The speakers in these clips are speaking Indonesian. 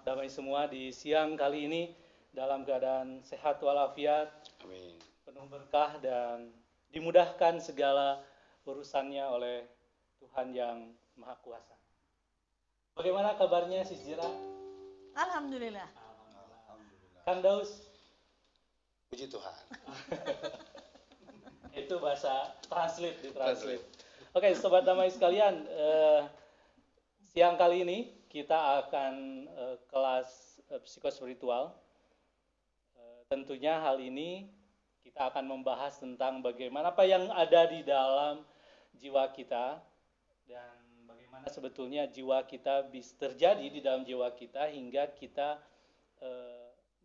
damai semua di siang kali ini dalam keadaan sehat walafiat, Amin. penuh berkah dan dimudahkan segala urusannya oleh Tuhan yang Maha Kuasa. Bagaimana kabarnya Sis Jira? Alhamdulillah. Alhamdulillah. Kang Daus? Puji Tuhan. Itu bahasa translate. Oke, sobat damai sekalian, siang kali ini kita akan kelas psikospiritual. Tentunya hal ini kita akan membahas tentang bagaimana apa yang ada di dalam jiwa kita dan bagaimana sebetulnya jiwa kita bisa terjadi di dalam jiwa kita hingga kita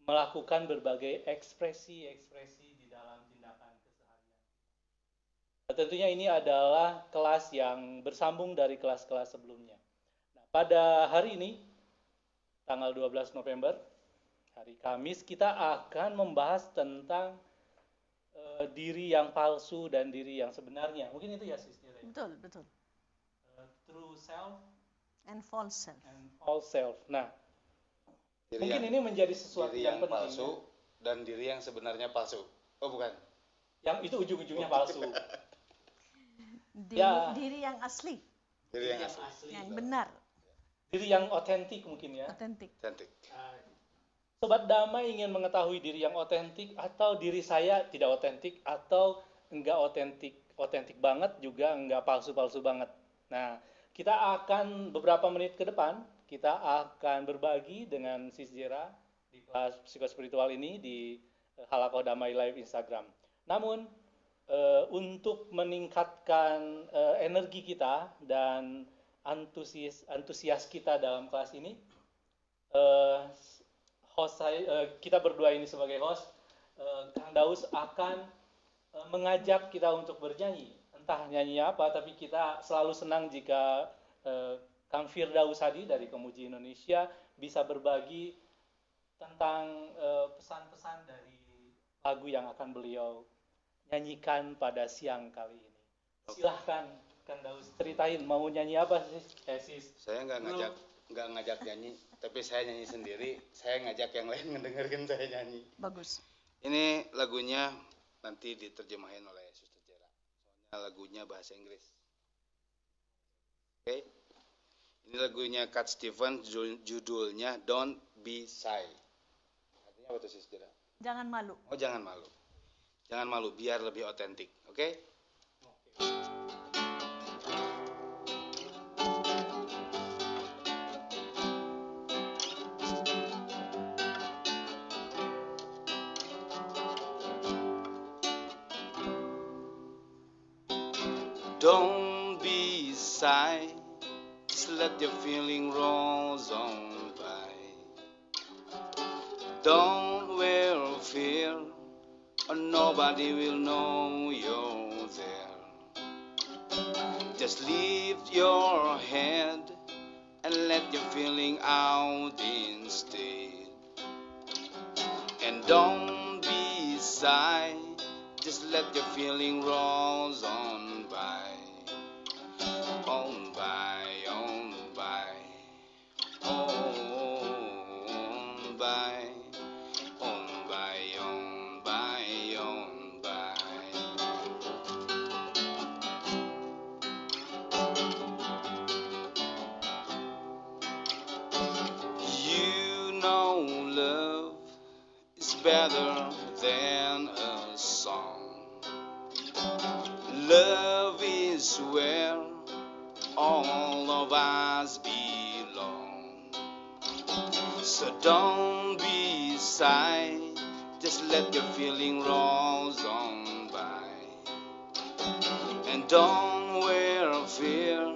melakukan berbagai ekspresi-ekspresi di dalam tindakan keseharian. Tentunya ini adalah kelas yang bersambung dari kelas-kelas sebelumnya. Nah, pada hari ini, tanggal 12 November, hari Kamis, kita akan membahas tentang diri yang palsu dan diri yang sebenarnya. Mungkin itu ya, Sis. Betul. True self And false self. and false self. Nah, Diri mungkin yang, ini menjadi sesuatu diri yang yang penting. palsu dan diri yang sebenarnya palsu. Oh bukan. Yang itu ujung-ujungnya palsu. Diri yang asli, Diri yang asli. yang benar, Diri yang otentik mungkin ya. otentik. Cantik. Sobat damai ingin mengetahui diri yang otentik atau diri saya tidak otentik atau enggak otentik banget juga enggak palsu-palsu banget. Nah, kita akan beberapa menit ke depan kita akan berbagi dengan Sis Jera di kelas psikospiritual ini di Halakoh Damai Live Instagram. Namun untuk meningkatkan energi kita dan antusias kita dalam kelas ini, kita berdua ini sebagai host, Kang Daus akan mengajak kita untuk bernyanyi. Entah nyanyi apa, tapi kita selalu senang jika Kang Firdaus Hadi dari Kemuji Indonesia bisa berbagi tentang pesan-pesan dari lagu yang akan beliau nyanyikan pada siang kali ini. Silahkan Kang Daus ceritain mau nyanyi apa Sis? Saya nggak ngajak nyanyi, tapi saya nyanyi sendiri. Saya ngajak yang lain ngedengerin saya nyanyi. Bagus. Ini lagunya nanti diterjemahin oleh Suster Jera. Soalnya lagunya bahasa Inggris. Oke. Ini lagunya Cat Stevens, judulnya Don't Be Shy. Artinya apa tuh Suster Jera? Jangan malu. Oh, jangan malu. Jangan malu, biar lebih otentik. Oke? Don't be shy, just let your feeling roll on by. Don't wear fear, or nobody will know you're there. Just lift your head and let your feeling out instead. And don't be shy, just let your feeling roll on by. On by, on by, on by, on by, on by, on by. You know love is better than a song. Love is where all of us belong. So don't be shy, just let your feeling roll on by. And don't wear fear,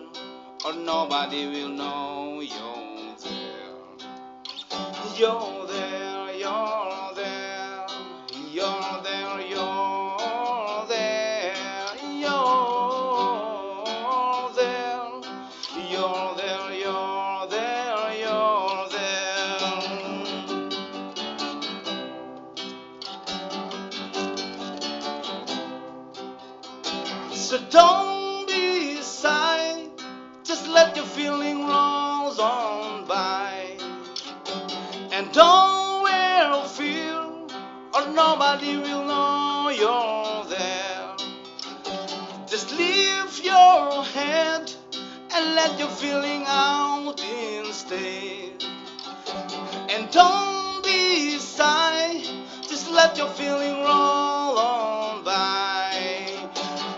or nobody will know you're there. You're there, you're there, you're there, you're there, you're there, you're there, you're there, you're there. So don't be shy, just let your feeling roll on by. nobody will know you're there. Just lift your head and let your feeling out instead. And don't be shy, just let your feeling roll on by,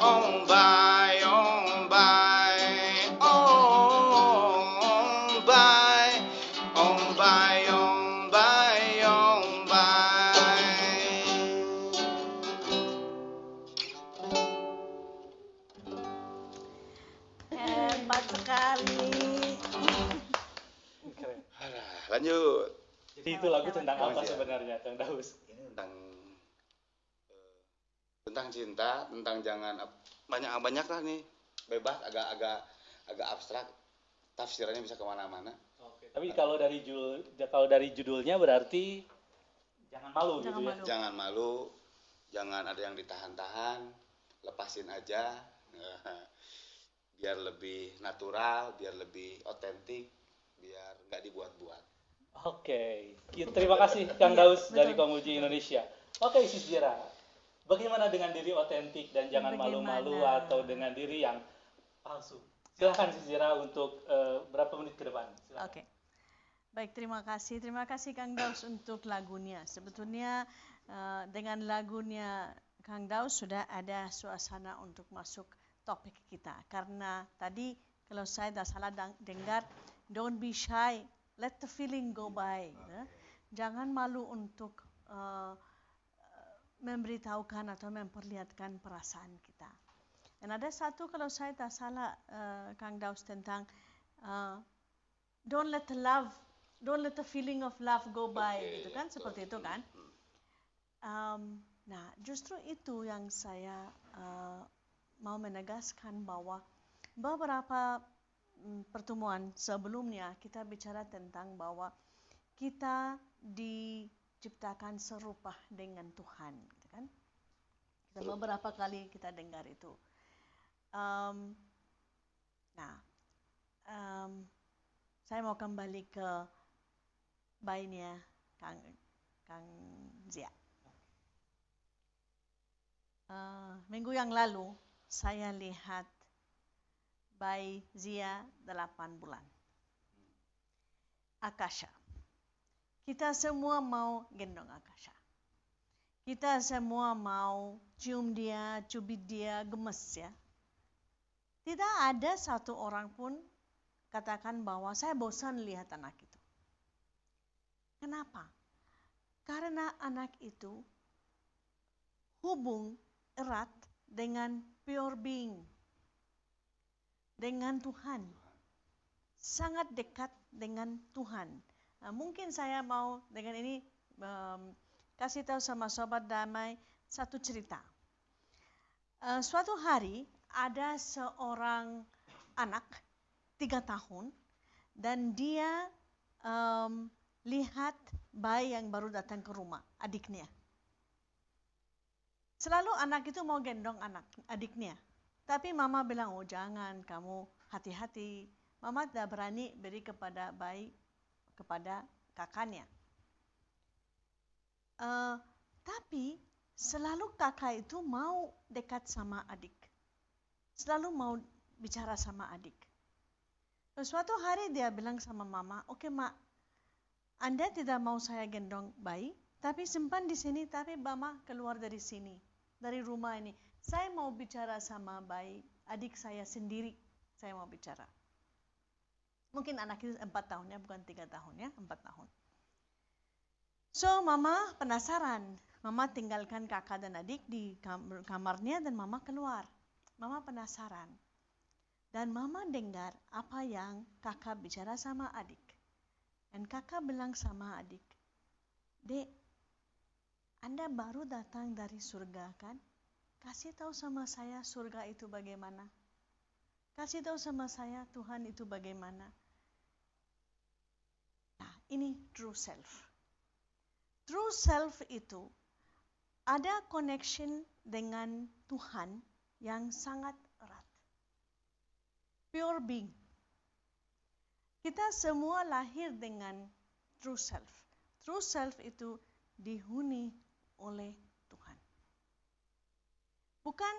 on by, on by, on by, on by, on by, on by. Hebat sekali. Keren. Lanjut. Jadi itu lagu tentang Oh, apa iya. sebenarnya, Kang Daus? Ini tentang cinta, tentang jangan banyak lah nih, bebas, agak abstrak, tafsirannya bisa kemana-mana. Oke. Tapi kalau dari judulnya berarti jangan malu Jangan gitu ya. malu. Jangan malu, jangan ada yang ditahan-tahan, lepasin aja, biar lebih natural, biar lebih otentik, biar nggak dibuat-buat. Oke. Terima kasih Kang Iya, Daus dari betul. Komuji Indonesia. Oke, Sis Jira. Bagaimana dengan diri otentik dan jangan malu-malu Bagaimana? atau dengan diri yang palsu? Silahkan Sis Jira untuk berapa menit ke depan. Silakan. Oke. Baik, terima kasih. Terima kasih Kang Daus untuk lagunya. Sebetulnya dengan lagunya Kang Daus sudah ada suasana untuk masuk topik kita. Karena tadi kalau saya tidak salah dengar, don't be shy, let the feeling go by. Ya. Jangan malu untuk memberitahukan atau memperlihatkan perasaan kita. Dan ada satu kalau saya tak salah Kang Daus tentang don't let the feeling of love go by, Oke, gitu kan, betul. seperti itu kan. Nah, justru itu yang saya mau menegaskan bahwa beberapa pertemuan sebelumnya kita bicara tentang bahwa kita diciptakan serupa dengan Tuhan, gitu kan. Dan beberapa kali kita dengar itu. Saya mau kembali ke bayinya Kang Zia. Minggu yang lalu saya lihat bayi Zia 8 bulan. Akasha. Kita semua mau gendong Akasha. Kita semua mau cium dia, cubit dia, gemes ya. Tidak ada satu orang pun katakan bahwa saya bosan lihat anak itu. Kenapa? Karena anak itu hubung erat dengan pure being, dengan Tuhan. Sangat dekat dengan Tuhan. Nah, mungkin saya mau dengan ini kasih tahu sama Sobat Damai satu cerita. Suatu hari ada seorang anak 3 tahun dan dia lihat bayi yang baru datang ke rumah, adiknya. Selalu anak itu mau gendong adiknya. Tapi mama bilang, oh jangan, kamu hati-hati. Mama tidak berani beri kepada bayi, kepada kakaknya. Tapi selalu kakak itu mau dekat sama adik. Selalu mau bicara sama adik. Suatu hari dia bilang sama mama, oke mak, Anda tidak mau saya gendong bayi, tapi simpan di sini, tapi mama keluar dari sini, dari rumah ini. Saya mau bicara sama bayi, adik saya sendiri, saya mau bicara. Mungkin anak itu 4 tahun ya, bukan 3 tahun ya, 4 tahun. So mama penasaran, mama tinggalkan kakak dan adik di kamarnya dan mama keluar. Mama penasaran. Dan mama dengar apa yang kakak bicara sama adik. Dan kakak bilang sama adik, Dek, Anda baru datang dari surga kan? Kasih tahu sama saya surga itu bagaimana. Kasih tahu sama saya Tuhan itu bagaimana. Nah, ini true self. True self itu ada connection dengan Tuhan yang sangat erat. Pure being. Kita semua lahir dengan true self. True self itu dihuni oleh Tuhan. Bukan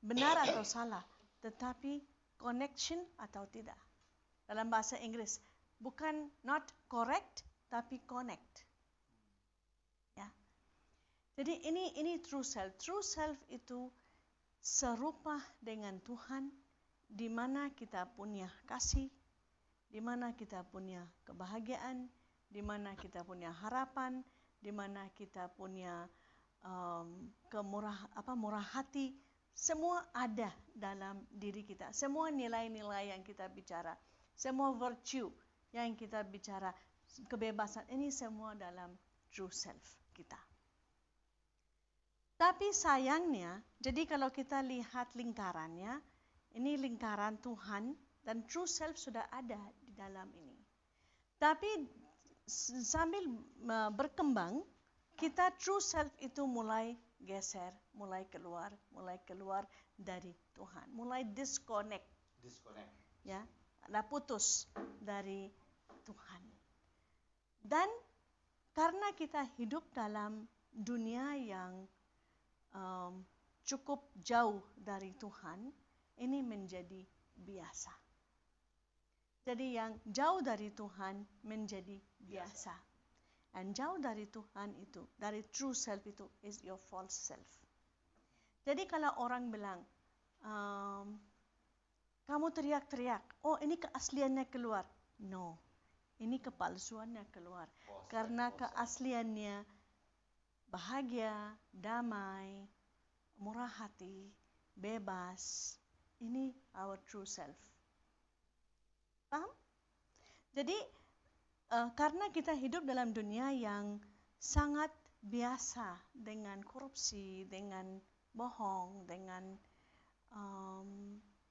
benar atau salah, tetapi connection atau tidak. Dalam bahasa Inggris, bukan not correct, tapi connect. Ya. Jadi ini true self. True self itu serupa dengan Tuhan, di mana kita punya kasih, di mana kita punya kebahagiaan, di mana kita punya harapan, di mana kita punya murah hati, semua ada dalam diri kita. Semua nilai-nilai yang kita bicara, semua virtue yang kita bicara, kebebasan, ini semua dalam true self kita. Tapi sayangnya, jadi kalau kita lihat lingkarannya, ini lingkaran Tuhan dan true self sudah ada di dalam ini. Tapi sambil berkembang, kita true self itu mulai geser, mulai keluar dari Tuhan, mulai disconnect. Ya, ada putus dari Tuhan. Dan karena kita hidup dalam dunia yang cukup jauh dari Tuhan, ini menjadi biasa. Jadi yang jauh dari Tuhan menjadi biasa. Dan jauh dari Tuhan itu, dari true self itu, is your false self. Jadi kalau orang bilang, kamu teriak-teriak, oh ini keasliannya keluar. No, ini kepalsuannya keluar. Karena keasliannya bahagia, damai, murah hati, bebas. Ini our true self. Paham? Jadi karena kita hidup dalam dunia yang sangat biasa dengan korupsi, dengan bohong, dengan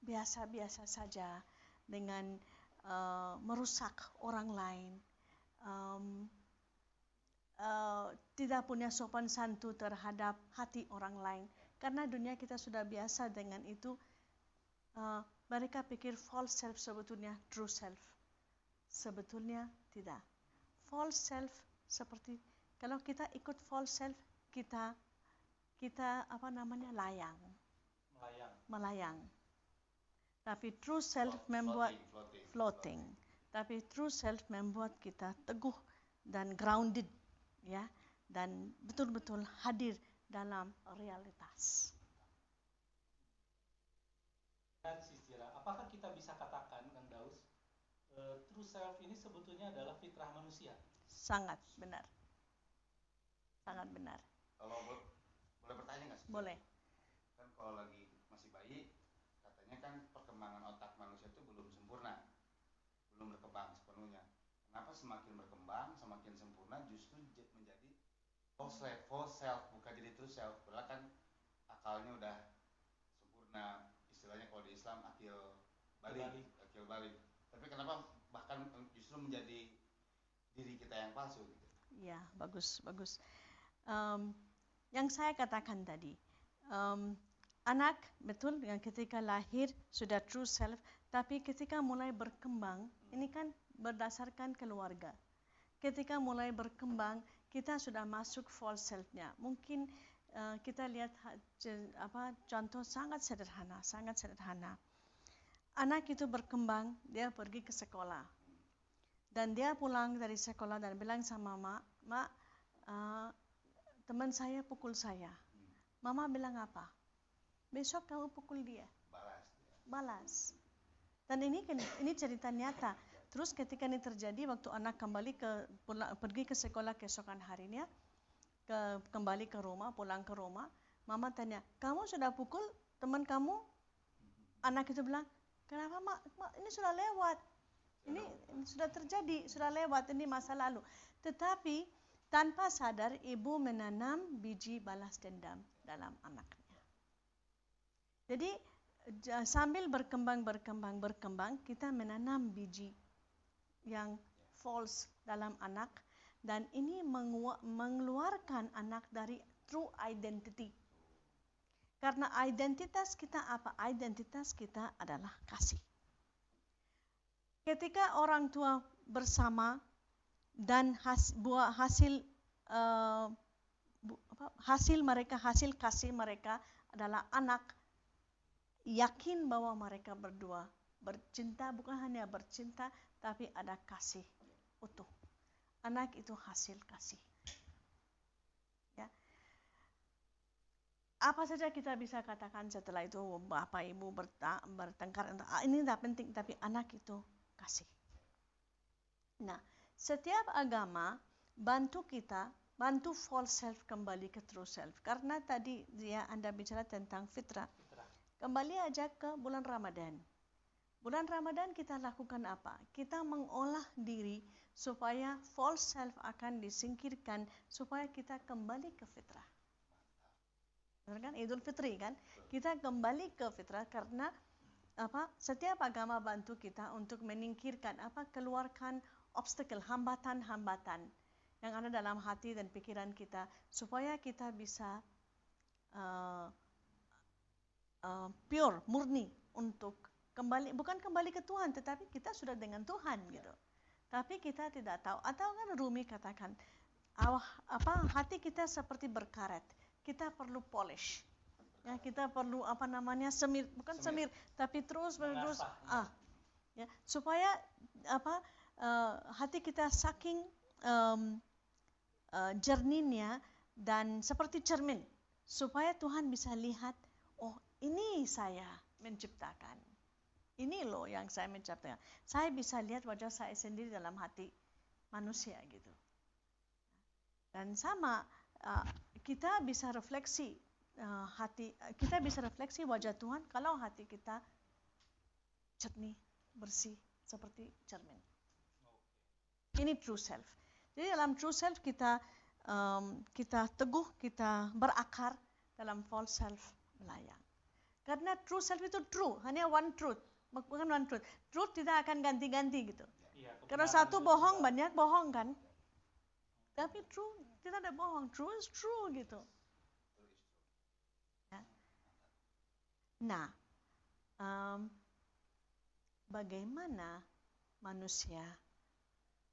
biasa-biasa saja, dengan merusak orang lain, tidak punya sopan santun terhadap hati orang lain. Karena dunia kita sudah biasa dengan itu, mereka pikir false self sebetulnya true self. Sebetulnya tidak. False self seperti kalau kita ikut false self, kita melayang. Tapi true self membuat floating. Tapi true self membuat kita teguh dan grounded, ya, dan betul-betul hadir dalam realitas. Dan Sistira, apakah kita bisa katakan, Kang Daus, true self ini sebetulnya adalah fitrah manusia? Sangat benar. Sangat benar. Kalau boleh bertanya nggak sih? Boleh. Kan kalau lagi masih bayi, katanya kan perkembangan otak manusia itu belum sempurna, belum berkembang sepenuhnya. Kenapa semakin berkembang, semakin sempurna justru menjadi false self, bukan jadi true self? Padahal kan akalnya udah sempurna, istilahnya kalau di Islam akil balik. Tapi kenapa bahkan justru menjadi diri kita yang palsu gitu? Ya, bagus. Yang saya katakan tadi, anak betul yang ketika lahir sudah true self, tapi ketika mulai berkembang, ini kan berdasarkan keluarga. Ketika mulai berkembang, kita sudah masuk false self-nya. Mungkin kita lihat contoh sangat sederhana. Anak itu berkembang, dia pergi ke sekolah. Dan dia pulang dari sekolah dan bilang sama Mak, teman saya pukul saya. Mama bilang apa? Besok kamu pukul dia. Balas. Dan ini cerita nyata. Terus ketika ini terjadi, waktu anak pergi ke sekolah keesokan harinya, kembali ke rumah, pulang ke rumah, Mama tanya, kamu sudah pukul teman kamu? Anak itu bilang, kenapa mak? Ini sudah lewat. Ini sudah terjadi, sudah lewat, ini masa lalu. Tetapi tanpa sadar ibu menanam biji balas dendam dalam anaknya. Jadi sambil berkembang, kita menanam biji yang false dalam anak, dan ini mengeluarkan anak dari true identity. Karena identitas kita apa? Identitas kita adalah kasih. Ketika orang tua bersama dan hasil hasil kasih mereka adalah anak. Yakin bahwa mereka berdua bercinta, bukan hanya bercinta, tapi ada kasih utuh. Anak itu hasil kasih. Ya. Apa saja kita bisa katakan setelah itu bapak ibu bertengkar, ini tidak penting, tapi anak itu kasih. Nah, setiap agama bantu false self kembali ke true self. Karena tadi Anda bicara tentang fitrah. Kembali aja ke bulan Ramadan. Bulan Ramadan kita lakukan apa? Kita mengolah diri supaya false self akan disingkirkan, supaya kita kembali ke fitrah. Benar kan? Idul Fitri kan? Kita kembali ke fitrah karena setiap agama bantu kita untuk menyingkirkan keluarkan obstacle, hambatan-hambatan yang ada dalam hati dan pikiran kita supaya kita bisa pure, murni untuk bukan kembali ke Tuhan, tetapi kita sudah dengan Tuhan gitu. Tapi kita tidak tahu, atau kan Rumi katakan, hati kita seperti berkaret, kita perlu polish. Ya, kita perlu semir, tapi terus menerus ya, supaya hati kita saking jernihnya dan seperti cermin, supaya Tuhan bisa lihat, oh ini saya menciptakan. Ini loh yang saya menciptakan. Saya bisa lihat wajah saya sendiri dalam hati manusia gitu. Dan sama kita bisa refleksi kita bisa refleksi wajah Tuhan kalau hati kita jernih, bersih seperti cermin. Ini true self. Jadi dalam true self kita teguh, kita berakar, dalam false self melayang. Karena true self itu true, hanya one truth, bukan one truth. Truth tidak akan ganti-ganti gitu. Ya, karena satu bohong, banyak bohong kan. Tapi true tidak ada bohong, true is true gitu. Ya. Nah, bagaimana manusia,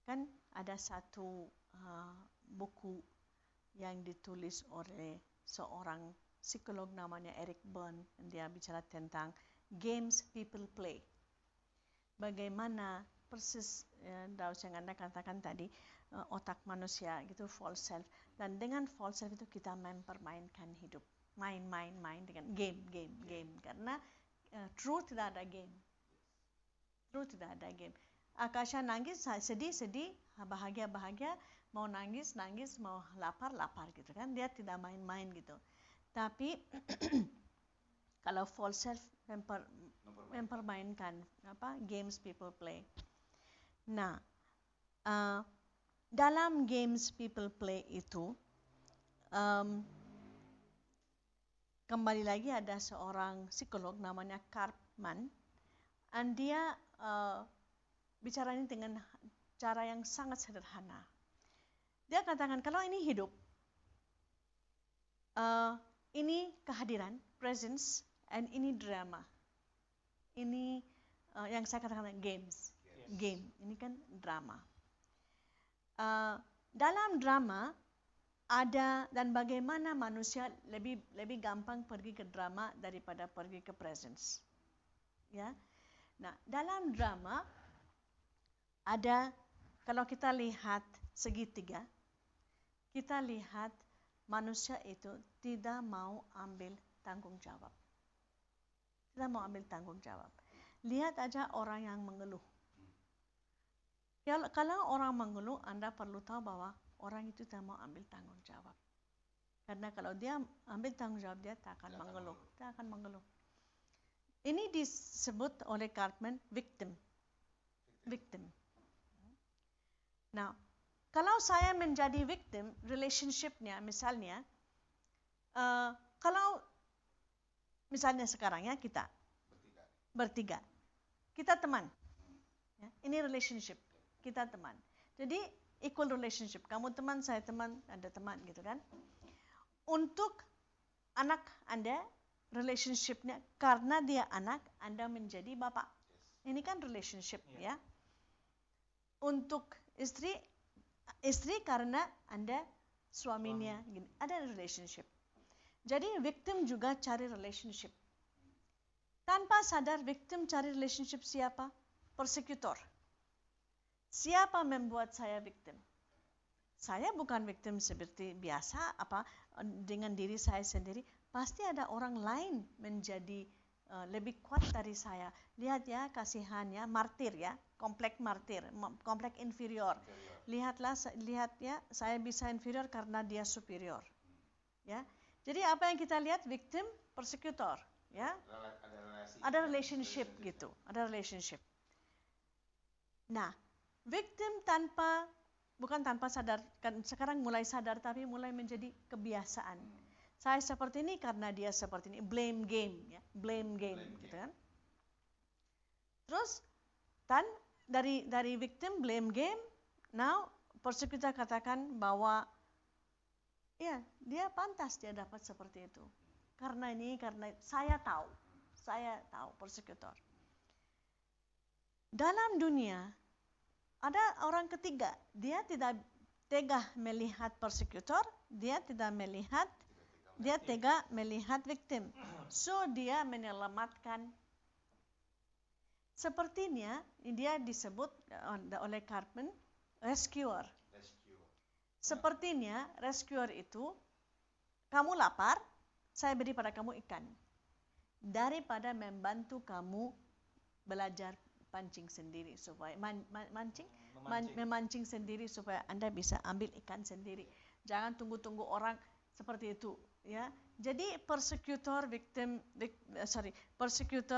kan ada satu buku yang ditulis oleh seorang psikolog namanya Eric Berne. Dia bicara tentang games people play. Bagaimana persis Daus yang Anda katakan tadi, otak manusia gitu, false self. Dan dengan false self itu kita mempermainkan hidup. Main dengan game. Karena true tidak ada game. True tidak ada game. Akasha nangis, sedih, bahagia, mau nangis, mau lapar gitu kan. Dia tidak main-main gitu. Tapi kalau false self mempermainkan games people play. Nah, dalam games people play itu kembali lagi ada seorang psikolog namanya Karpman, dan dia bicara ini dengan cara yang sangat sederhana. Dia katakan kalau ini hidup, ini kehadiran, presence, and ini drama. Ini yang saya katakan games. Game, ini kan drama. Dalam drama ada, dan bagaimana manusia lebih gampang pergi ke drama daripada pergi ke presence. Ya. Nah, dalam drama ada, kalau kita lihat segitiga, kita lihat manusia itu tidak mau ambil tanggung jawab. Tidak mau ambil tanggung jawab. Lihat aja orang yang mengeluh. Ya, kalau orang mengeluh, Anda perlu tahu bahwa orang itu tidak mau ambil tanggung jawab. Karena kalau dia ambil tanggung jawab, dia tak akan mengeluh. Dia akan mengeluh. Ini disebut oleh Karpman victim. Nah, kalau saya menjadi victim, relationship-nya misalnya, kalau misalnya sekarang ya kita bertiga, kita teman, ya, ini relationship, kita teman. Jadi equal relationship, kamu teman, saya teman, Anda teman gitu kan. Untuk anak Anda, relationship-nya karena dia anak, Anda menjadi bapak. Ini kan relationship ya. Untuk istri karena Anda suaminya, gini, ada relationship. Jadi victim juga cari relationship. Tanpa sadar victim cari relationship siapa? Persekutor. Siapa membuat saya victim? Saya bukan victim seperti biasa dengan diri saya sendiri. Pasti ada orang lain menjadi lebih kuat dari saya. Lihat ya, kasihan ya, martir ya, kompleks martir, kompleks inferior. Lihat ya, saya bisa inferior karena dia superior. Ya. Jadi apa yang kita lihat, victim, persekutor, ya. Ada relationship gitu, ada relationship. Nah, victim bukan tanpa sadar, kan sekarang mulai sadar tapi mulai menjadi kebiasaan. Saya seperti ini karena dia seperti ini, blame game ya, blame game gitu kan. Terus dari victim blame game, now persekutor katakan bahwa ya, dia pantas dia dapat seperti itu. Karena saya tahu persekutor. Dalam dunia ada orang ketiga, dia tidak tega melihat persekutor, dia tega melihat victim. So dia menyelamatkan. Sepertinya dia disebut oleh Cartman rescuer. Sepertinya rescuer itu, kamu lapar, saya beri pada kamu ikan. Daripada membantu kamu belajar pancing sendiri supaya memancing sendiri supaya Anda bisa ambil ikan sendiri. Jangan tunggu-tunggu orang seperti itu, ya. Jadi persecutor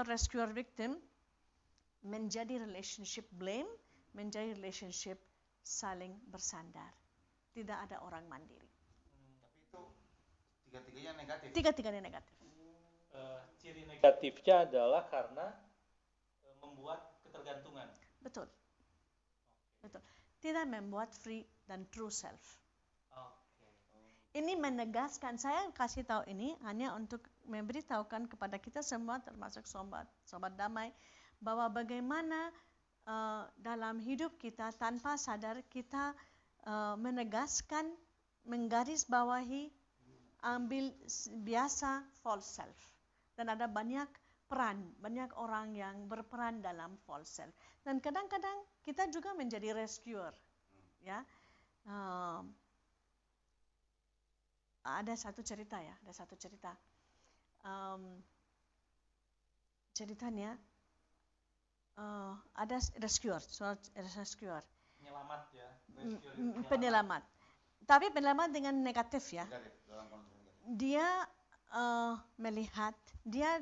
rescuer victim menjadi relationship blame, menjadi relationship saling bersandar. Tidak ada orang mandiri. Tapi itu tiga-tiganya negatif. Tiga-tiganya negatif. Ciri negatifnya adalah karena membuat ketergantungan. Betul. Tidak membuat free dan true self. Ini menegaskan, saya kasih tahu ini hanya untuk memberitahukan kepada kita semua, termasuk sobat damai, bahwa bagaimana dalam hidup kita tanpa sadar kita menegaskan, menggarisbawahi, ambil biasa false self. Dan ada banyak orang yang berperan dalam false self. Dan kadang-kadang kita juga menjadi rescuer. Ya. Ada satu cerita. Ceritanya ada rescuer. Penyelamat ya. Penyelamat. Tapi penyelamat dengan negatif ya. Dia melihat, dia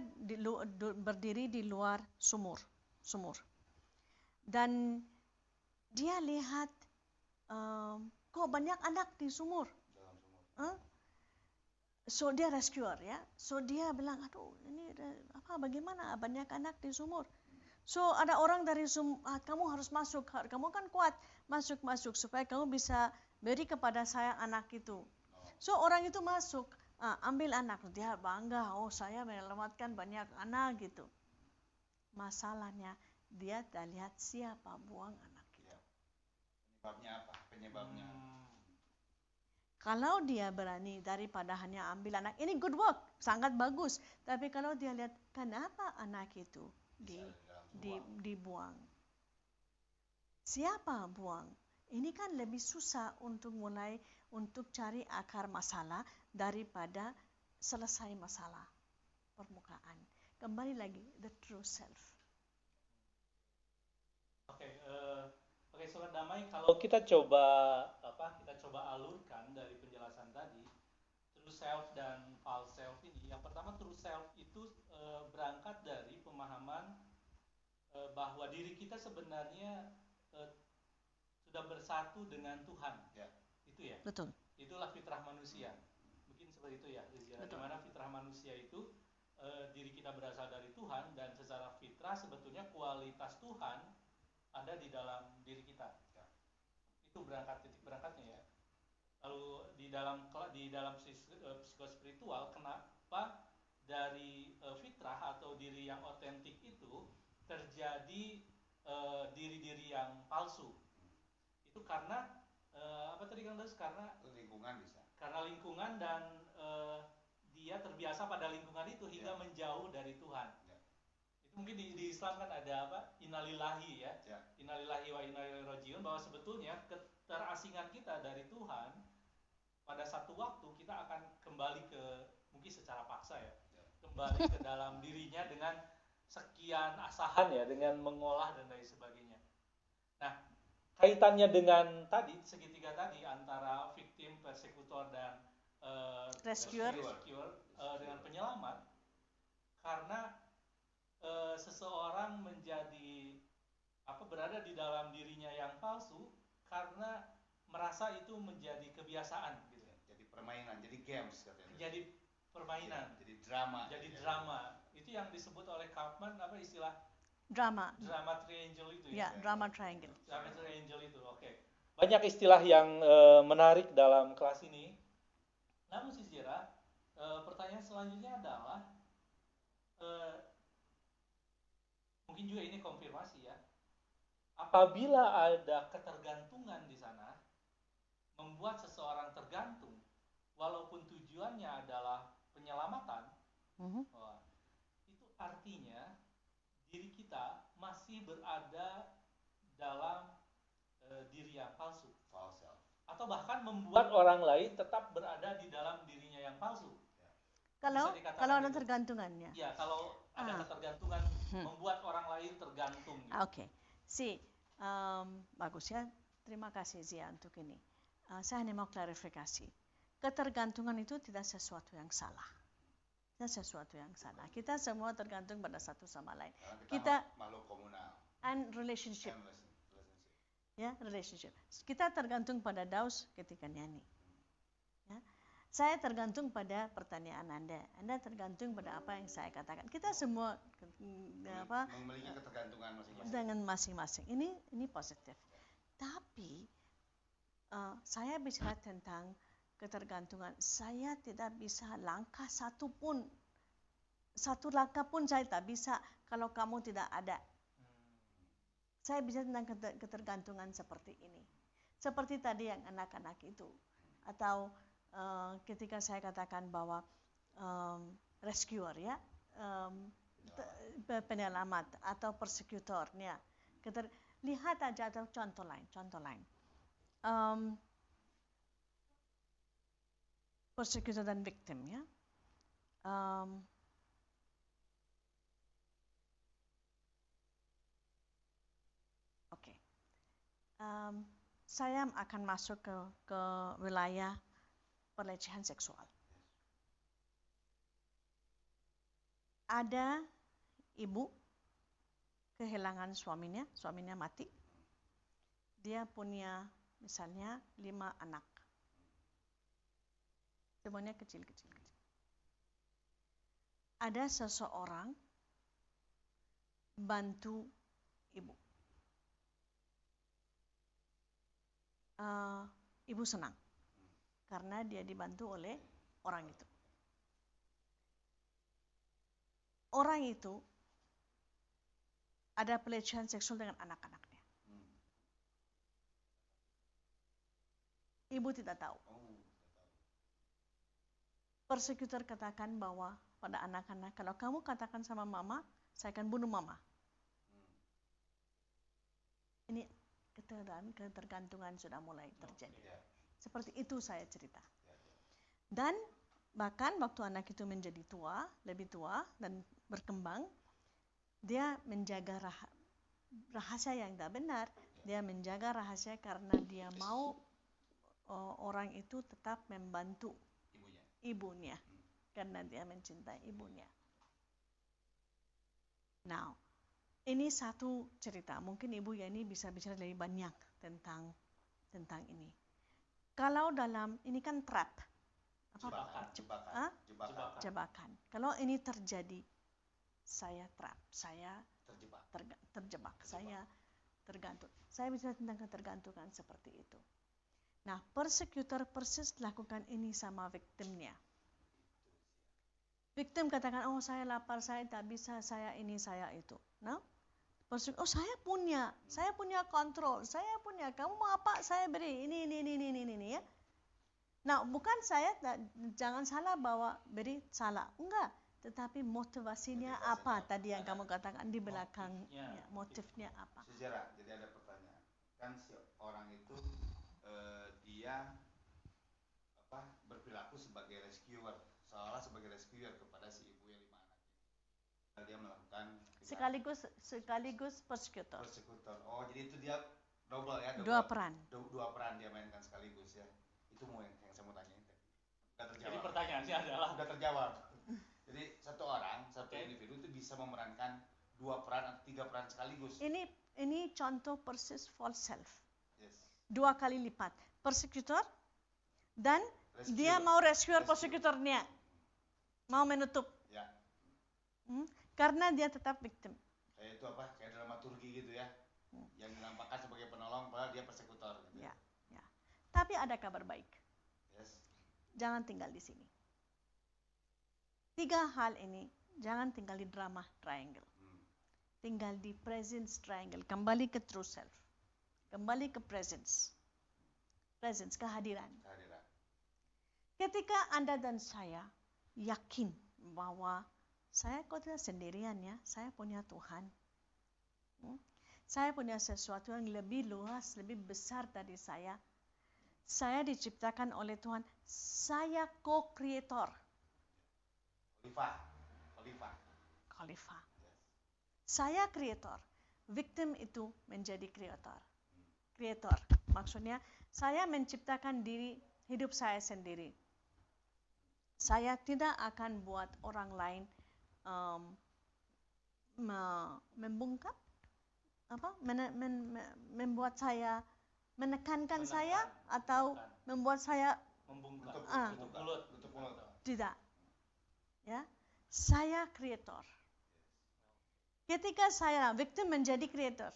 berdiri di luar sumur. Dan dia lihat kok banyak anak di sumur. So dia rescuer ya. So dia bilang, aduh ini bagaimana banyak anak di sumur. So ada orang dari sumur, kamu harus masuk, kamu kan kuat, masuk supaya kamu bisa beri kepada saya anak itu. So orang itu masuk, ambil anak, dia bangga, oh saya menyelamatkan banyak anak gitu. Masalahnya dia tidak lihat siapa buang anak itu. Penyebabnya apa? Kalau dia berani daripada hanya ambil anak, ini good work, sangat bagus. Tapi kalau dia lihat kenapa anak itu dibuang, siapa buang? Ini kan lebih susah untuk cari akar masalah daripada selesai masalah permukaan. Kembali lagi, the true self. Oke, sobat damai, kalau kita coba alurkan dari penjelasan tadi, true self dan false self ini. Yang pertama, true self itu berangkat dari pemahaman bahwa diri kita sebenarnya sudah bersatu dengan Tuhan. Ya. Itu ya. Betul. Itulah fitrah manusia. Mungkin seperti itu ya, di mana fitrah manusia itu diri kita berasal dari Tuhan, dan secara fitrah sebetulnya kualitas Tuhan ada di dalam diri kita. Ya. Itu titik berangkatnya ya. Lalu di dalam psikospiritual, kenapa dari fitrah atau diri yang otentik itu terjadi diri-diri yang palsu? Itu karena apa tadi Kang Das? Karena lingkungan bisa. karena lingkungan dan dia terbiasa pada lingkungan itu hingga menjauh dari Tuhan. Itu mungkin di Islam kan ada apa? Innalillahi ya. Innalillahi wa inna ilaihi rajiun, bahwa sebetulnya keterasingan kita dari Tuhan pada satu waktu kita akan kembali ke, mungkin secara paksa ya, kembali ke dalam dirinya dengan sekian asahan ya, dengan mengolah dan lain sebagainya. Nah, kaitannya dengan tadi segitiga tadi antara victim, persekutor dan rescuer dengan penyelamat, karena seseorang menjadi berada di dalam dirinya yang palsu karena merasa itu menjadi kebiasaan gitu. Jadi permainan, jadi games katanya. Jadi permainan. Jadi drama. Jadi drama. Itu yang disebut oleh Kaufman istilah Drama triangle itu ya. Drama triangle. Drama triangle itu, oke. Banyak istilah yang menarik dalam kelas ini. Namun Sisira, pertanyaan selanjutnya adalah mungkin juga ini konfirmasi ya. Apabila ada ketergantungan di sana, membuat seseorang tergantung, walaupun tujuannya adalah penyelamatan, itu artinya diri kita masih berada dalam diri yang palsu. Atau bahkan membuat orang lain tetap berada di dalam dirinya yang palsu. Kalau ada tergantungannya. Ya, kalau ada ketergantungan membuat orang lain tergantung. Gitu. Oke. Bagus ya. Terima kasih Zia untuk ini. Saya hanya mau klarifikasi. Ketergantungan itu tidak sesuatu yang salah. Tidak sesuatu yang salah. Kita semua tergantung pada satu sama lain. Kita makhluk komunal. And relationship. Ya, relationship. Kita tergantung pada Daus ketika nyanyi. Ya. Saya tergantung pada pertanyaan Anda. Anda tergantung pada apa yang saya katakan. Kita semua memiliki ketergantungan masing-masing. Dengan masing-masing. Ini positif. Tapi saya bicara tentang ketergantungan. Saya tidak bisa langkah satu langkah pun saya tak bisa kalau kamu tidak ada. Saya bicara tentang ketergantungan seperti ini. Seperti tadi yang anak-anak itu. Atau ketika saya katakan bahwa rescuer ya, penyelamat atau persekutornya. Lihat aja atau contoh lain. Persekutor dan victim ya. Saya akan masuk ke wilayah pelecehan seksual. Ada ibu kehilangan suaminya mati. Dia punya misalnya 5 anak. Semuanya kecil-kecil. Ada seseorang bantu ibu. Ibu senang karena dia dibantu oleh orang itu. Orang itu ada pelecehan seksual dengan anak-anaknya. Ibu tidak tahu. Persekutor katakan bahwa pada anak-anak, kalau kamu katakan sama mama, saya akan bunuh mama. Ini ketergantungan sudah mulai terjadi. Seperti itu saya cerita. Dan bahkan waktu anak itu menjadi lebih tua dan berkembang, dia menjaga rahasia yang tidak benar. Dia menjaga rahasia karena dia mau orang itu tetap membantu ibunya. Karena dia mencintai ibunya. Now, ini satu cerita. Mungkin ibu ya ini bisa bicara lebih banyak tentang ini. Kalau ini kan trap. Jebakan. Kalau ini terjadi, saya trap, saya terjebak, saya tergantung. Saya bicara tentang ketergantungan seperti itu. Nah, persekutor persis lakukan ini sama victimnya. Victim katakan, saya lapar, saya tak bisa, saya ini, saya itu. Nah, saya punya kontrol, saya punya, kamu mau apa, saya beri, ini ya. Nah, bukan saya, jangan salah bahwa beri salah. Enggak. Tetapi motivasinya apa tadi yang kamu katakan di belakang, motifnya apa? Sejarah, jadi ada pertanyaan. Kan si orang itu dia berperilaku sebagai rescuer, seolah sebagai rescuer kepada si ibu yang 5 anak ini. Dia melakukan sekaligus persekutor. Oh, jadi itu dia double ya? Dua peran. Dua peran dia mainkan sekaligus ya. Itu yang saya mau tanyain tadi. Udah terjawab. Jadi pertanyaannya adalah udah terjawab. Jadi satu individu itu bisa memerankan 2 peran atau 3 peran sekaligus. Ini contoh persis false self. Yes. 2 kali lipat. Persekutor dan dia mau rescuer persekutornya. Mau menutup. Ya. Karena dia tetap victim. Kayak itu kayak dramaturgi gitu ya. Yang dinampakkan sebagai penolong padahal dia persekutor gitu. Ya. Tapi ada kabar baik. Yes. Jangan tinggal di sini. 3 hal ini, jangan tinggal di drama triangle. Tinggal di presence triangle, kembali ke true self. Kembali ke presence. Presence, kehadiran. Ketika Anda dan saya yakin bahwa saya kok tidak sendirian ya, saya punya Tuhan. Saya punya sesuatu yang lebih luas, lebih besar dari saya. Saya diciptakan oleh Tuhan. Saya co-creator. Khalifah. Saya kreator. Victim itu menjadi kreator. Kreator. Maksudnya saya menciptakan hidup saya sendiri. Saya tidak akan buat orang lain membungkam, membuat saya menekankan saya atau membuat saya membungkam, tutup mulut. Tidak. Ya, saya kreator. Ketika saya victim menjadi kreator.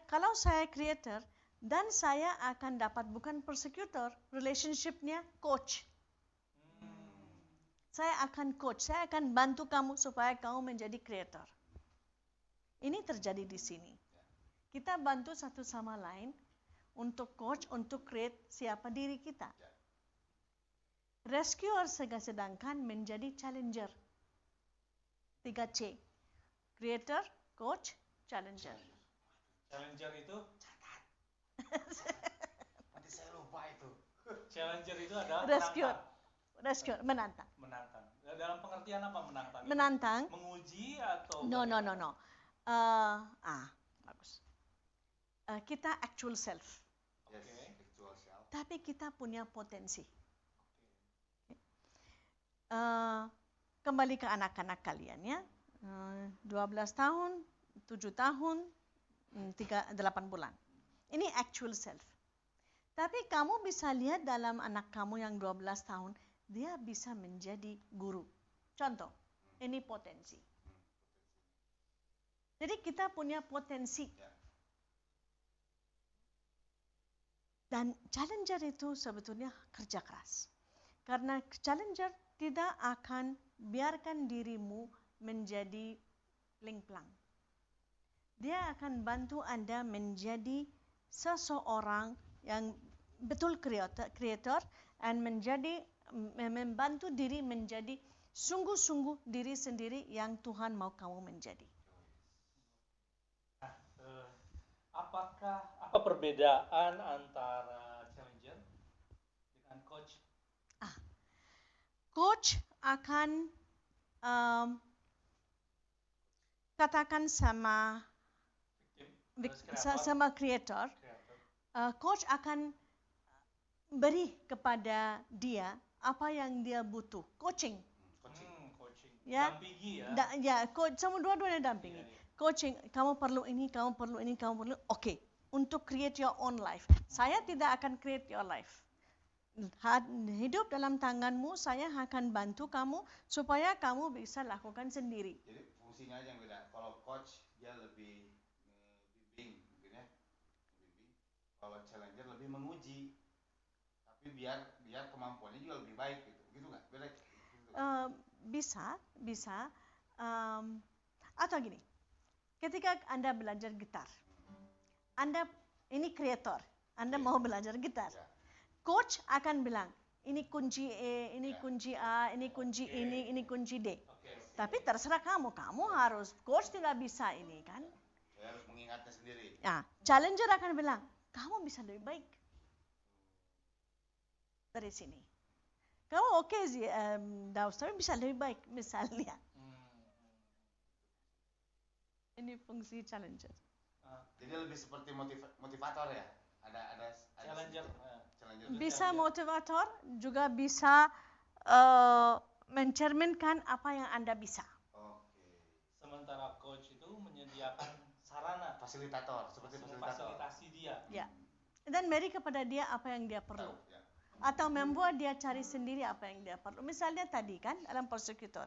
Kalau saya kreator dan saya akan dapat bukan persekutor, relationship-nya coach. Saya akan coach, saya akan bantu kamu supaya kamu menjadi kreator. Ini terjadi di sini. Kita bantu satu sama lain untuk coach, untuk create siapa diri kita. Rescuer sedangkan menjadi challenger. 3C. Creator, coach, challenger. Challenger itu? Nanti saya lupa itu. Challenger itu adalah Rescuer, menantang. Dalam pengertian apa menantang? Menantang. Menguji atau? No. Bagus. Kita actual self. Yes, actual self. Tapi kita punya potensi. Kembali ke anak-anak kalian ya. 12 tahun, 7 tahun, 8 bulan. Ini actual self. Tapi kamu bisa lihat dalam anak kamu yang 12 tahun, dia bisa menjadi guru. Contoh, ini potensi. Jadi kita punya potensi. Dan challenger itu sebetulnya kerja keras. Karena challenger tidak akan biarkan dirimu menjadi pling-plang. Dia akan bantu Anda menjadi seseorang yang betul kreator dan membantu diri menjadi sungguh-sungguh diri sendiri yang Tuhan mau kamu menjadi. Apa perbedaan antara challenger dengan coach? Coach akan katakan sama creator. Coach akan beri kepada dia apa yang dia butuh. Coaching. Ya. Dampingi coach sama dua-duanya dampingi. Coaching, kamu perlu ini. Oke. Untuk create your own life. Saya tidak akan create your life. Hidup dalam tanganmu, saya akan bantu kamu supaya kamu bisa lakukan sendiri. Jadi fungsinya aja yang beda. Kalau coach dia lebih bimbing mungkin ya. Kalau challenger lebih menguji. Tapi biar kemampuannya juga lebih baik gitu. Begitu nggak? Beda. Bisa. Atau gini. Ketika Anda belajar gitar. Anda ini kreator. Anda mau belajar gitar. Coach akan bilang, ini kunci E, ini kunci A, ini kunci ini kunci D. Tapi terserah kamu harus, coach tidak bisa ini kan. Saya harus mengingatnya sendiri. Nah, challenger akan bilang, kamu bisa lebih baik dari sini. Kamu oke sih, Daus, tapi bisa lebih baik misalnya. Ini fungsi challenger. Jadi lebih seperti motivator ya? Ada Challenger. Challenger. Bisa motivator, juga bisa mencerminkan apa yang Anda bisa. Oke. Sementara coach itu menyediakan sarana, Fasilitator, seperti fasilitator. fasilitasi dia. Ya. Dan beri kepada dia apa yang dia perlu. Ya. Atau membuat dia cari sendiri apa yang dia perlu. Misalnya tadi kan dalam prosecutor,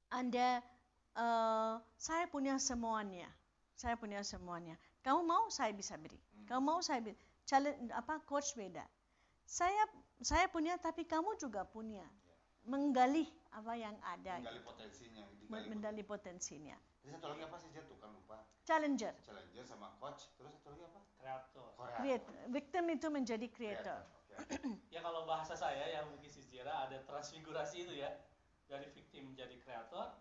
Anda, saya punya semuanya. Kamu mau, saya bisa beri. Kamu mau, saya beri. Coach beda. Saya punya, tapi kamu juga punya. Menggali apa yang ada. Menggali potensinya. Jadi satu lagi apa sih Jet? Kan lupa. Challenger Sama coach. Terus satu lagi apa? Kreator. Victim itu menjadi creator. Ya kalau bahasa saya yang mungkin sejarah ada transfigurasi itu ya. Dari victim menjadi kreator,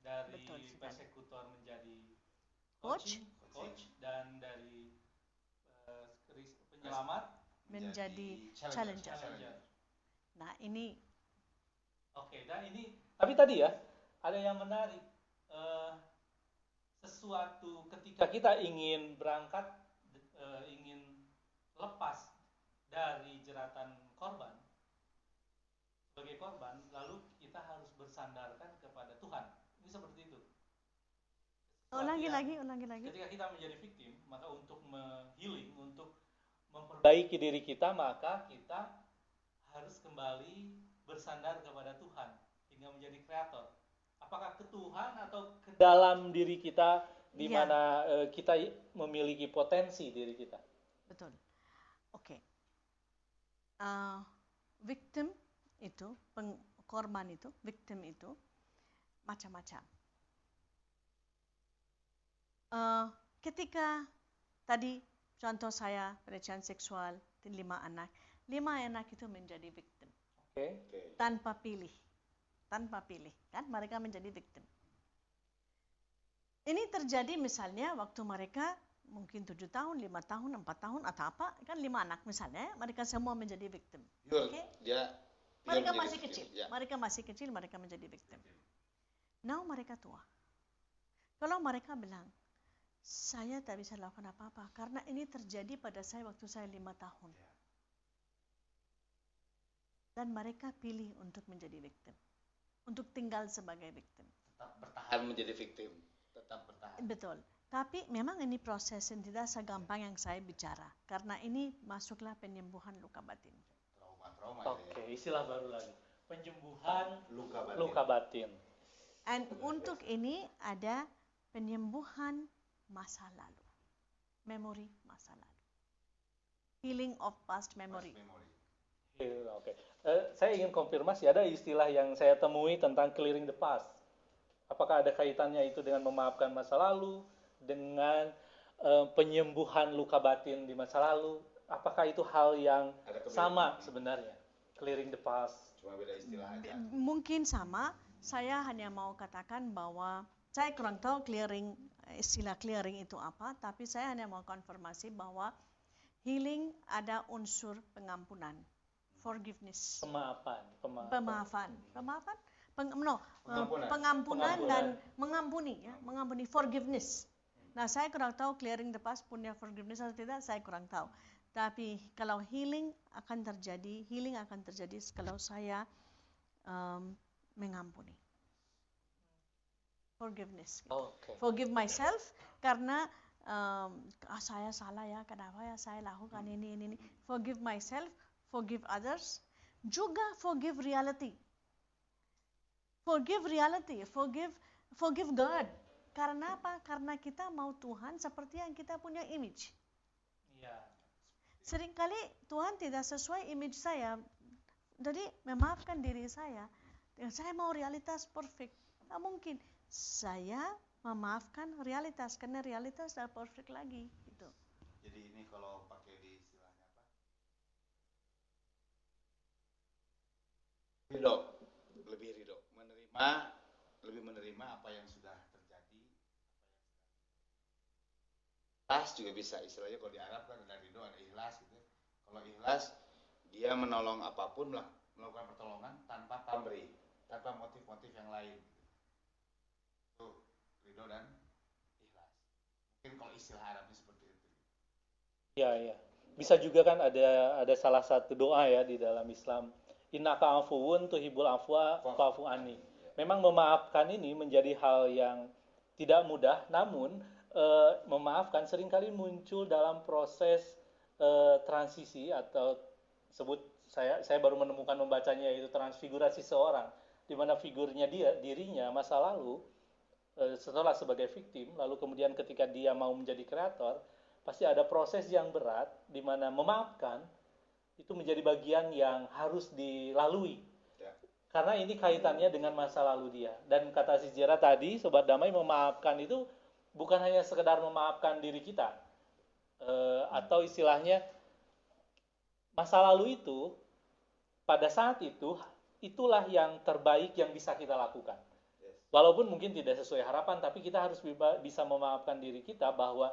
dari persekutor menjadi coach, dan dari penyelamat menjadi challenger. Nah, ini dan ini tapi tadi ya ada yang menarik, sesuatu ketika kita ingin berangkat, ingin lepas dari jeratan korban sebagai korban, lalu kita harus bersandarkan kepada Tuhan. Ini seperti itu. Ulangi lagi. Ketika kita menjadi victim, maka untuk healing, untuk memperbaiki diri kita, maka kita harus kembali bersandar kepada Tuhan hingga menjadi kreator. Apakah ke Tuhan atau ke dalam diri kita, di mana kita memiliki potensi diri kita? Betul. Oke. Victim itu, korban itu, victim itu macam-macam. Ketika tadi contoh saya pelecehan seksual 5 anak itu menjadi victim. Tanpa pilih kan mereka menjadi victim. Ini terjadi misalnya waktu mereka mungkin 7 tahun, 5 tahun, 4 tahun atau apa, kan 5 anak misalnya, mereka semua menjadi victim. Mereka masih kecil. Mereka masih kecil, mereka menjadi victim. Now mereka tua. Kalau mereka bilang, saya tak bisa lakukan apa-apa karena ini terjadi pada saya waktu saya 5 tahun. Dan mereka pilih untuk menjadi victim. Untuk tinggal sebagai victim. Tetap bertahan menjadi victim. Tetap bertahan. Betul. Tapi memang ini proses yang tidak segampang yang saya bicara. Karena ini masuklah penyembuhan luka batin. Trauma. Istilah baru lagi. Penyembuhan luka batin. Dan untuk ini ada penyembuhan masa lalu. Memori masa lalu. Healing of past memory. Oke. Saya ingin konfirmasi, ada istilah yang saya temui tentang clearing the past. Apakah ada kaitannya itu dengan memaafkan masa lalu, dengan penyembuhan luka batin di masa lalu? Apakah itu hal yang sama sebenarnya? Clearing the past. Cuma beda istilah aja. Mungkin sama. Saya hanya mau katakan bahwa saya kurang tahu istilah clearing itu apa, tapi saya hanya mau konfirmasi bahwa healing ada unsur pengampunan, forgiveness, pengampunan dan mengampuni, forgiveness. Nah, saya kurang tahu clearing the past punya forgiveness atau tidak, saya kurang tahu. Tapi kalau healing akan terjadi kalau saya mengampuni. Forgiveness. Forgive myself karena saya salah ya, kenapa ya saya lakukan ini. Forgive myself, forgive others, juga forgive reality. Forgive God. Karena apa? Karena kita mau Tuhan seperti yang kita punya image. Seringkali Tuhan tidak sesuai image saya. Jadi memaafkan diri saya. Saya mau realitas perfect. Tidak mungkin. Saya memaafkan realitas karena realitas tidak perfect lagi. Gitu. Jadi ini kalau pakai di istilahnya apa? lebih ridho, lebih menerima apa yang sudah terjadi. Ikhlas juga bisa, istilahnya kalau di Arab kan ada ridho, ada ikhlas gitu. Kalau ikhlas, dia menolong apapun lah, melakukan pertolongan tanpa pamrih, tanpa motif-motif yang lain. Itu ridho dan ikhlas. Mungkin kalau istilah Arabnya seperti itu. Ya, ya. Bisa juga kan ada salah satu doa ya di dalam Islam. Innaka afuwun tuhibul afwa fa'fu anni. Memang memaafkan ini menjadi hal yang tidak mudah, namun memaafkan seringkali muncul dalam proses transisi atau sebut saya baru menemukan membacanya, yaitu transfigurasi seorang, di mana figurnya dirinya masa lalu setelah sebagai victim, lalu kemudian ketika dia mau menjadi kreator, pasti ada proses yang berat di mana memaafkan itu menjadi bagian yang harus dilalui. Ya. Karena ini kaitannya dengan masa lalu dia. Dan kata si Jera tadi, Sobat Damai, memaafkan itu bukan hanya sekedar memaafkan diri kita. Atau istilahnya, masa lalu itu, pada saat itu, itulah yang terbaik yang bisa kita lakukan. Walaupun mungkin tidak sesuai harapan, tapi kita harus bisa memaafkan diri kita bahwa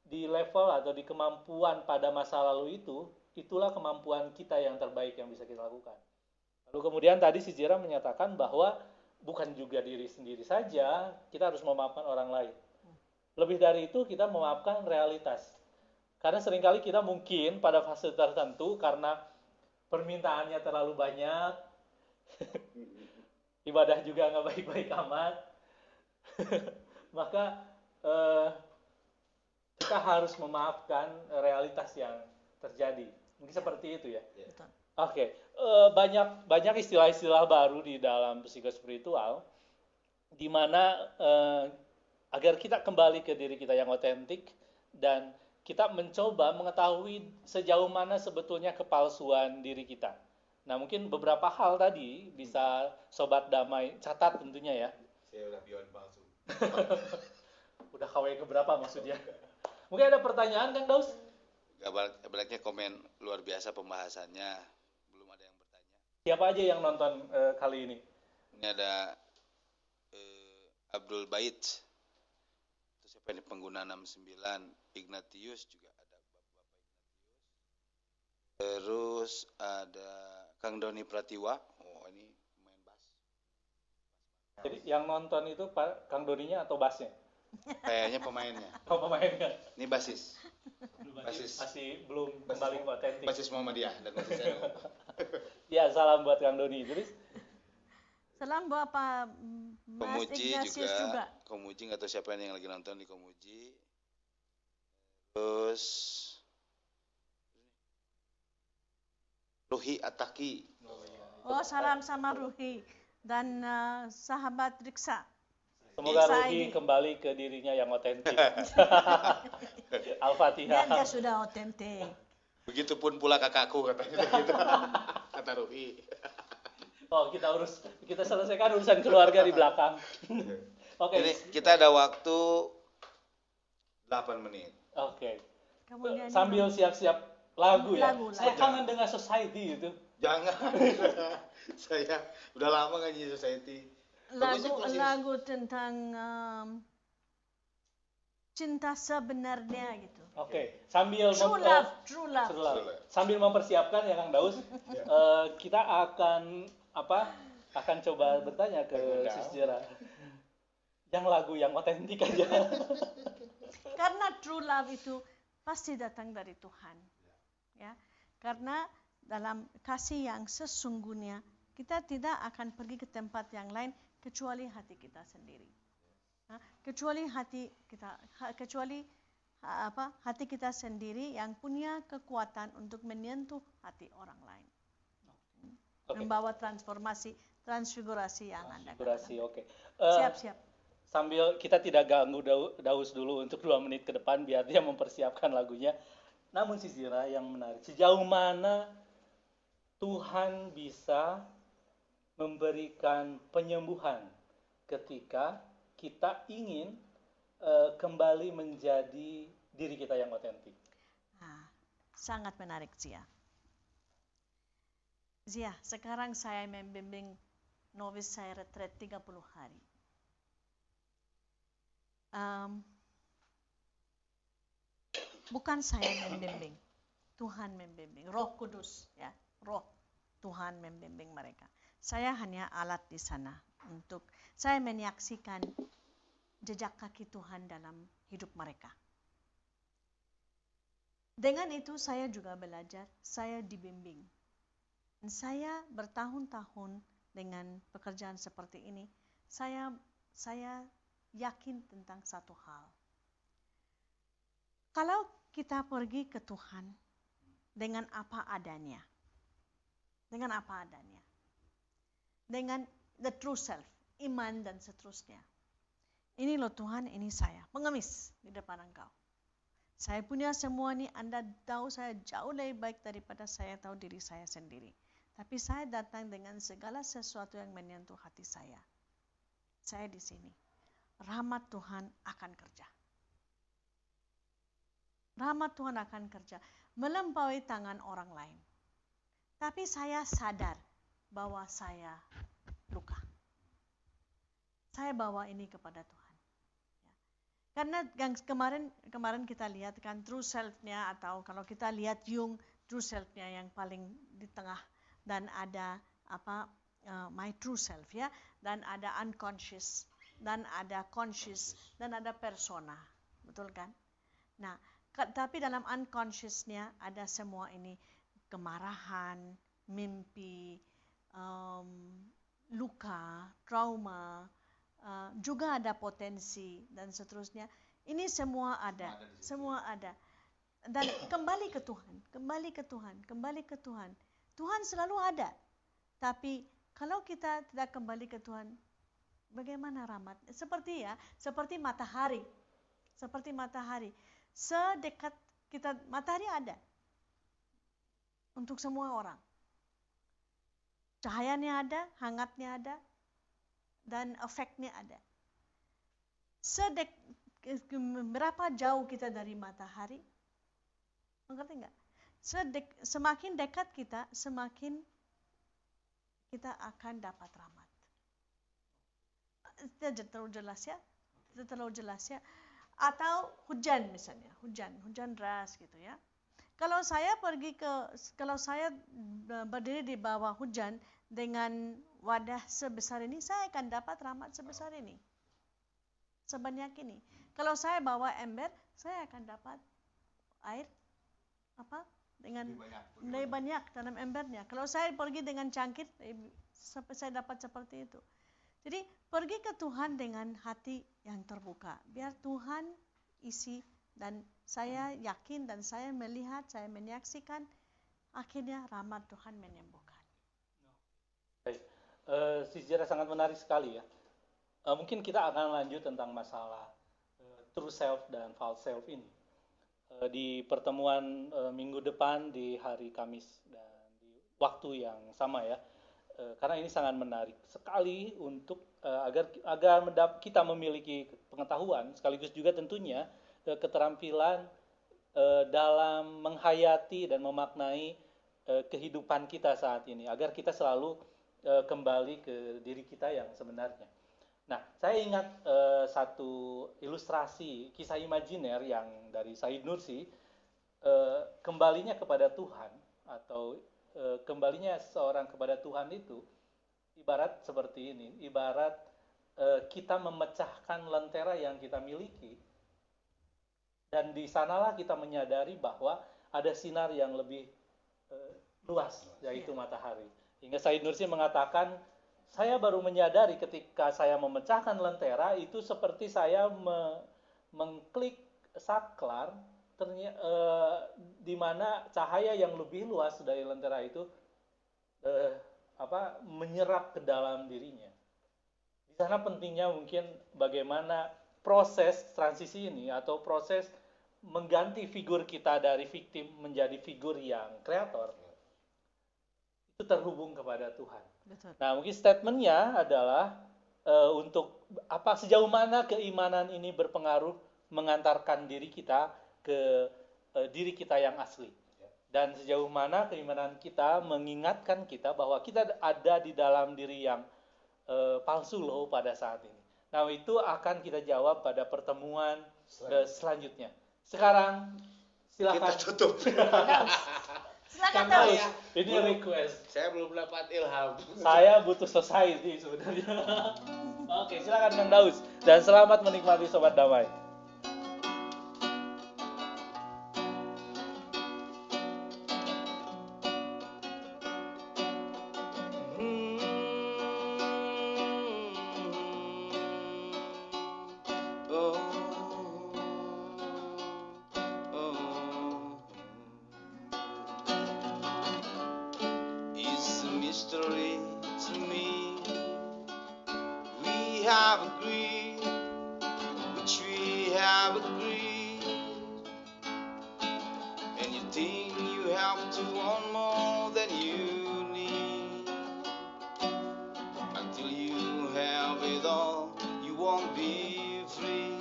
di level atau di kemampuan pada masa lalu itu, itulah kemampuan kita yang terbaik yang bisa kita lakukan. Lalu kemudian tadi si Jera menyatakan bahwa bukan juga diri sendiri saja, kita harus memaafkan orang lain. Lebih dari itu, kita memaafkan realitas. Karena seringkali kita mungkin pada fase tertentu, karena permintaannya terlalu banyak, ibadah juga nggak baik-baik amat, maka kita harus memaafkan realitas yang terjadi. Mungkin seperti itu ya. Betul. Oke, banyak istilah-istilah baru di dalam psikospiritual, di mana agar kita kembali ke diri kita yang otentik dan kita mencoba mengetahui sejauh mana sebetulnya kepalsuan diri kita. Nah, mungkin beberapa hal tadi bisa Sobat Damai catat tentunya ya. Saya udah beyond palsu. Udah KW keberapa maksudnya? Mungkin ada pertanyaan Kang Daus? Baliknya komen luar biasa pembahasannya. Belum ada yang bertanya. Siapa aja yang nonton kali ini? Ini ada Abdul Bait. Terus siapa ini pengguna 69? Ignatius juga ada Bapak Ignatius. Terus ada Kang Doni Pratiwa. Oh, ini main bass. Jadi yang nonton itu Kang Doninya atau bassnya? Kayaknya pemainnya. Oh, pemainnya. Ini basis. Masih belum kembali otentik. Basis Muhammadiyah dan basis NU. Ya, salam buat Kang Doni. Terus Salam buat Pak Mas Komuji Ignatius juga. Komuji nggak tahu siapa yang lagi nonton di Komuji. Terus Ruhi Ataki. Oh, salam sama Ruhi dan sahabat Riksa. semoga Riksa Ruhi ini. kembali ke dirinya yang otentik. Al-Fatihah. Dia sudah otentik. Begitupun pula kakakku katanya gitu. Kata Ruhi. Oh, kita selesaikan urusan keluarga di belakang. Oke. Jadi kita ada waktu 8 menit. Oke. Kemudian Sambil siap-siap lagu ya. Lagu. Saya kangen dengan Society itu. Jangan. Saya udah lama nggak nyanyi Society. lagu tentang cinta sebenarnya gitu. Oke, sambil True love, true love. Sambil mempersiapkan ya Kang Daus, kita akan coba bertanya ke Sis Jera. Yang lagu yang otentik aja. Karena true love itu pasti datang dari Tuhan. Ya. Karena dalam kasih yang sesungguhnya kita tidak akan pergi ke tempat yang lain kecuali hati kita sendiri. Nah, kecuali hati kita sendiri yang punya kekuatan untuk menyentuh hati orang lain. Okay. Membawa transfigurasi yang Anda katakan. Oke. Siap-siap. Sambil kita tidak ganggu Daus dulu untuk 2 menit ke depan biar dia mempersiapkan lagunya. Namun Sis Jera yang menarik, sejauh mana Tuhan bisa memberikan penyembuhan ketika kita ingin kembali menjadi diri kita yang otentik. Sangat menarik Cia. Zia, sekarang saya membimbing novice saya retreat 30 hari. Bukan saya membimbing, Tuhan membimbing, Roh Kudus, ya, Roh Tuhan membimbing mereka. Saya hanya alat di sana untuk saya menyaksikan jejak kaki Tuhan dalam hidup mereka. Dengan itu saya juga belajar, saya dibimbing. Dan saya bertahun-tahun dengan pekerjaan seperti ini, saya yakin tentang satu hal. Kalau kita pergi ke Tuhan dengan apa adanya, dengan the true self, iman dan seterusnya. Ini loh Tuhan, ini saya, pengemis di depan Engkau. Saya punya semua ini, Anda tahu saya jauh lebih baik daripada saya tahu diri saya sendiri. Tapi saya datang dengan segala sesuatu yang menyentuh hati saya. Saya di sini. Rahmat Tuhan akan kerja. Rahmat Tuhan akan kerja. Melampaui tangan orang lain. Tapi saya sadar bahwa saya luka. Saya bawa ini kepada Tuhan. Karena yang kemarin kita lihat kan true self-nya, atau kalau kita lihat Jung, true self-nya yang paling di tengah, dan ada my true self, ya, dan ada unconscious, dan ada conscious, dan ada persona, betul kan? Nah, tapi dalam unconscious-nya ada semua ini, kemarahan, mimpi, luka, trauma, juga ada potensi dan seterusnya. Ini semua ada. Dan kembali ke Tuhan. Tuhan selalu ada. Tapi kalau kita tidak kembali ke Tuhan, bagaimana rahmat? Seperti matahari. Sedekat kita, matahari ada untuk semua orang. Cahayanya ada, hangatnya ada, dan efeknya ada. Berapa jauh kita dari matahari? Mengerti enggak? Semakin dekat kita, semakin kita akan dapat rahmat. Tidak terlalu jelas ya. Atau hujan misalnya, hujan deras gitu ya. Kalau saya berdiri di bawah hujan dengan wadah sebesar ini, saya akan dapat rahmat sebesar ini. Sebanyak ini. Kalau saya bawa ember, saya akan dapat air dengan lebih banyak dalam embernya. Kalau saya pergi dengan cangkir, saya dapat seperti itu. Jadi pergi ke Tuhan dengan hati yang terbuka. Biar Tuhan isi, dan saya yakin dan saya melihat, saya menyaksikan akhirnya rahmat Tuhan menyembuhkan. Baik, sejarah sangat menarik sekali ya. Mungkin kita akan lanjut tentang masalah true self dan false self ini di pertemuan minggu depan di hari Kamis dan di waktu yang sama ya. Karena ini sangat menarik sekali untuk agar kita memiliki pengetahuan, sekaligus juga tentunya keterampilan dalam menghayati dan memaknai kehidupan kita saat ini, agar kita selalu kembali ke diri kita yang sebenarnya. Nah, saya ingat satu ilustrasi kisah imajiner yang dari Syed Nursi, kembalinya kepada Tuhan atau kembalinya seseorang kepada Tuhan itu ibarat seperti ini, ibarat kita memecahkan lentera yang kita miliki, dan di sanalah kita menyadari bahwa ada sinar yang lebih luas, yaitu matahari. Hingga Syed Nursi mengatakan, saya baru menyadari ketika saya memecahkan lentera itu seperti saya mengklik saklar, di mana cahaya yang lebih luas dari lentera itu menyerap ke dalam dirinya. Di sana pentingnya mungkin bagaimana proses transisi ini atau proses mengganti figur kita dari victim menjadi figur yang kreator itu terhubung kepada Tuhan. Betul. Nah, mungkin statementnya adalah untuk sejauh mana keimanan ini berpengaruh mengantarkan diri kita ke diri kita yang asli, Dan sejauh mana keimanan kita mengingatkan kita bahwa kita ada di dalam diri yang palsu loh pada saat ini. Nah, itu akan kita jawab pada pertemuan selanjutnya. Sekarang silakan. Kita tutup. Silakan Kang Daus. Daus, ini request. Saya belum dapat ilham. Saya butuh society sebenarnya. Oke, silakan Kang Daus. Dan selamat menikmati Sobat Damai. It's a mystery to me. We have agreed, which we have agreed, and you think you have to want more than you need. Until you have it all, you won't be free.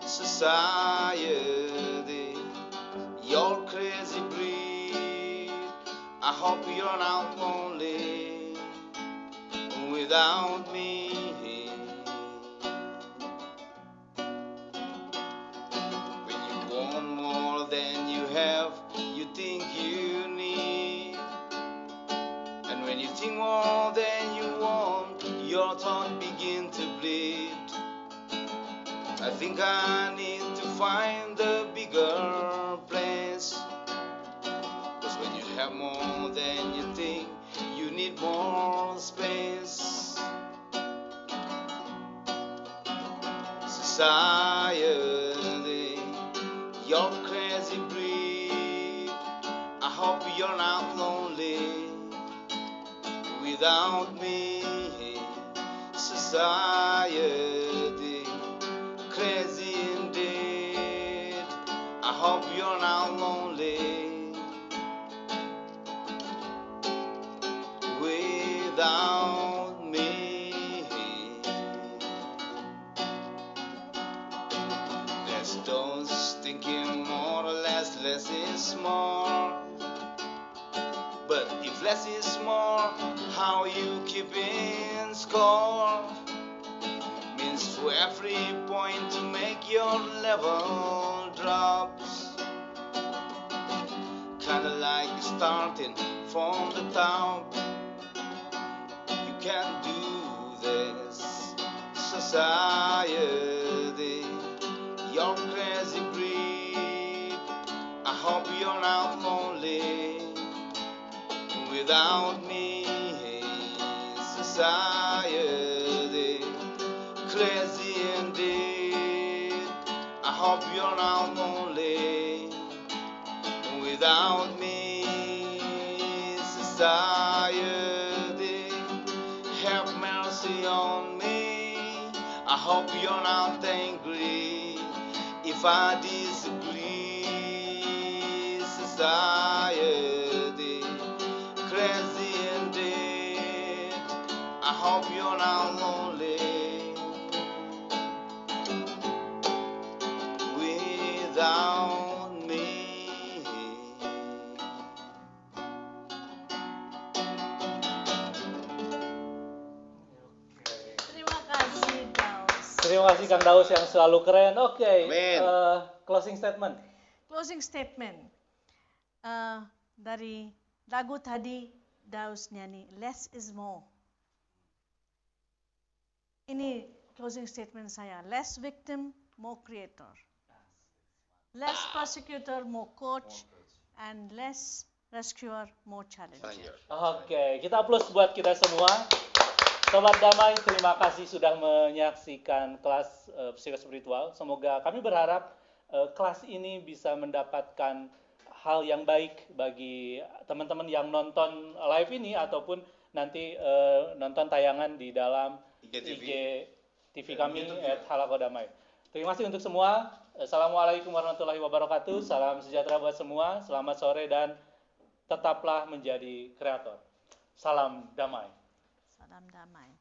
Society, you're crazy breed. I hope you're not lonely without me. When you want more than you have, you think you need. And when you think more than you want, your tongue begin to bleed. I think I need to find a bigger place. Cause when you have more than you think, you need more space. Society, you're crazy breed. I hope you're not lonely without me. Society, crazy indeed. I hope you're not lonely without me. There's those thinking more or less is more. But if less is more, how you keeping score? Means for every point to make your level drops. Kinda like starting from the top. You can't do this. Society, you're crazy breed. I hope you're not lonely without me. Society, crazy indeed. I hope you're not lonely without me. Society, have mercy on me. I hope you're not angry if I disagree. Society, crazy indeed. I hope you're not lonely without me. Terima kasih Daus. Terima kasih Kang Daus yang selalu keren. Oke, Amin. Closing statement. Closing statement. Dari lagu tadi Daus nyanyi less is more. Ini closing statement saya. Less victim, more creator. Less persecutor, more coach. And less rescuer, more challenger. Oke, kita aplaus buat kita semua. Sobat Damai, terima kasih sudah menyaksikan kelas psikospiritual. Semoga kami berharap kelas ini bisa mendapatkan hal yang baik bagi teman-teman yang nonton live ini ataupun nanti nonton tayangan di dalam IG TV kami @halakodamai. Terima kasih untuk semua. Assalamualaikum warahmatullahi wabarakatuh. Salam sejahtera buat semua. Selamat sore dan tetaplah menjadi kreator. Salam damai. Salam damai.